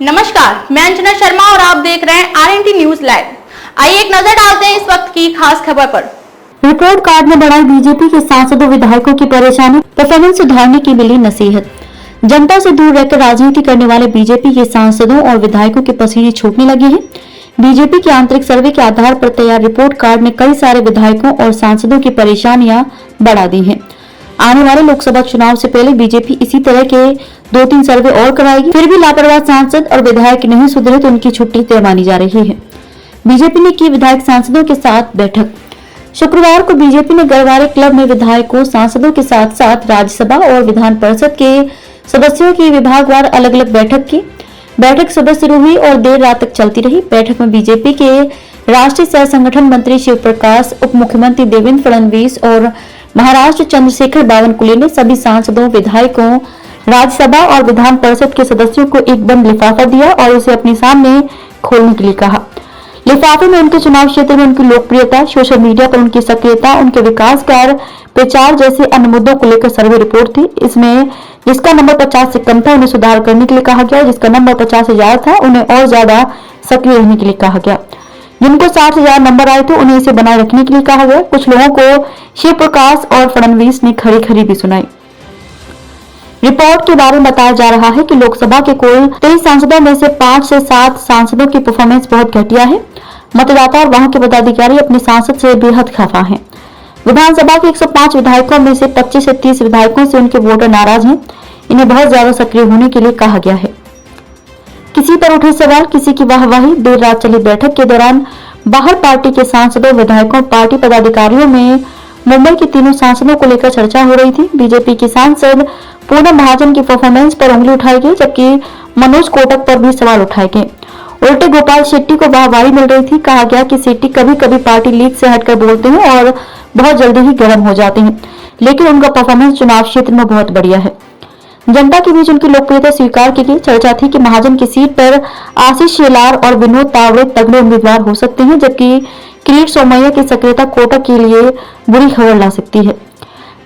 नमस्कार, मैं अंजना शर्मा और आप देख रहे हैं RNT न्यूज लाइव। आइए एक नजर डालते हैं इस वक्त की खास खबर पर। रिपोर्ट कार्ड में बढ़ाई बीजेपी के सांसदों विधायकों की परेशानी, परफॉर्मेंस सुधारने की मिली नसीहत। जनता से दूर रहकर राजनीति करने वाले बीजेपी के सांसदों और विधायकों के पसीने छूटने लगे हैं। बीजेपी के आंतरिक सर्वे के आधार पर तैयार रिपोर्ट कार्ड ने कई सारे विधायकों और सांसदों की परेशानियां बढ़ा दी हैं। आने वाले लोकसभा चुनाव से पहले बीजेपी इसी तरह के 2-3 सर्वे और कराएगी। फिर भी लापरवाह सांसद और विधायक नहीं सुधरे तो उनकी छुट्टी तय मानी जा रही है। बीजेपी ने की विधायक सांसदों के साथ बैठक। शुक्रवार को बीजेपी ने गरवारे क्लब में विधायकों, सांसदों के साथ साथ राज्यसभा और विधान परिषद के सदस्यों की विभागवार अलग अलग बैठक की। बैठक सुबह शुरू हुई और देर रात तक चलती रही। बैठक में बीजेपी के राष्ट्रीय सह संगठन मंत्री शिव प्रकाश, उप मुख्यमंत्री देवेंद्र फडणवीस और महाराष्ट्र चंद्रशेखर बावनकुले ने सभी सांसदों, विधायकों, राज्यसभा और विधान परिषद के सदस्यों को एक बंद लिफाफा दिया और उसे अपने सामने खोलने के लिए कहा। लिफाफे में उनके चुनाव क्षेत्र में उनकी लोकप्रियता, सोशल मीडिया पर उनकी सक्रियता, उनके विकास कार्य, प्रचार जैसे अन्य मुद्दों को लेकर सर्वे रिपोर्ट थी। इसमें जिसका नंबर 50 से कम था उन्हें सुधार करने के लिए कहा गया, जिसका नंबर 50 से ज्यादा था उन्हें और ज्यादा सक्रिय रहने के लिए कहा गया। जिनको 60 से ज्यादा नंबर आए थे उन्हें इसे बनाए रखने के लिए कहा गया। कुछ लोगों को शिव प्रकाश और फडणवीस ने खरी खरी भी सुनाई। रिपोर्ट के बारे में बताया जा रहा है कि लोकसभा के कुल 23 सांसदों में से 5 से 7 सांसदों की परफॉर्मेंस बहुत घटिया है। मतदाता और वहां के पदाधिकारी अपने सांसद से बेहद खफा हैं। विधानसभा के 105 विधायकों में से 25 से 30 विधायकों से उनके वोटर नाराज हैं। इन्हें बहुत ज्यादा सक्रिय होने के लिए कहा गया है। किसी पर उठे सवाल, किसी की वाहवाही। देर रात चली बैठक के दौरान बाहर पार्टी के सांसदों, विधायकों, पार्टी पदाधिकारियों में मुंबई के तीनों सांसदों को लेकर चर्चा हो रही थी। बीजेपी की सांसद पूनम महाजन की परफॉर्मेंस पर उंगली उठाई गई, जबकि मनोज कोटक पर भी सवाल उठाए गए। उल्टे गोपाल शेट्टी को वाहवाही मिल रही थी। कहा गया कि शेट्टी कभी कभी पार्टी लीड से हटकर बोलते हैं और बहुत जल्दी ही गर्म हो जाते हैं, लेकिन उनका परफॉर्मेंस चुनाव क्षेत्र में बहुत बढ़िया है। जनता के बीच उनकी लोकप्रियता स्वीकार की गई। चर्चा थी कि महाजन की सीट पर आशीष शेलार और विनोद तावड़े तगड़े उम्मीदवार हो सकते हैं, जबकि किरीट सोमैया की सक्रियता कोटक के लिए बुरी खबर ला सकती है।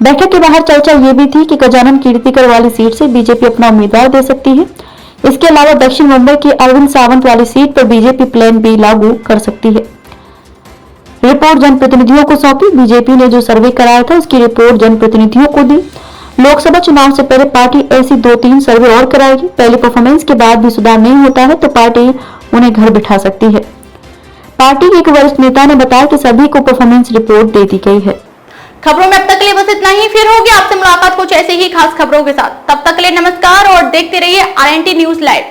बैठक के बाहर चर्चा ये भी थी कि गजानन कीर्तिकर वाली सीट से बीजेपी अपना उम्मीदवार दे सकती है। इसके अलावा दक्षिण मुंबई की अरविंद सावंत वाली सीट पर बीजेपी प्लान बी लागू कर सकती है। रिपोर्ट जनप्रतिनिधियों को सौंपी। बीजेपी ने जो सर्वे कराया था उसकी रिपोर्ट जनप्रतिनिधियों को दी। लोकसभा चुनाव से पहले पार्टी ऐसी 2-3 सर्वे और कराएगी। पहले परफॉर्मेंस के बाद भी सुधार नहीं होता है तो पार्टी उन्हें घर बिठा सकती है। पार्टी के एक वरिष्ठ नेता ने बताया कि सभी को परफॉर्मेंस रिपोर्ट दे दी गई है। खबरों में अब तक के लिए बस इतना ही। फिर होगी आपसे मुलाकात कुछ ऐसे ही खास खबरों के साथ। तब तक के लिए नमस्कार और देखते रहिए RNT न्यूज लाइव।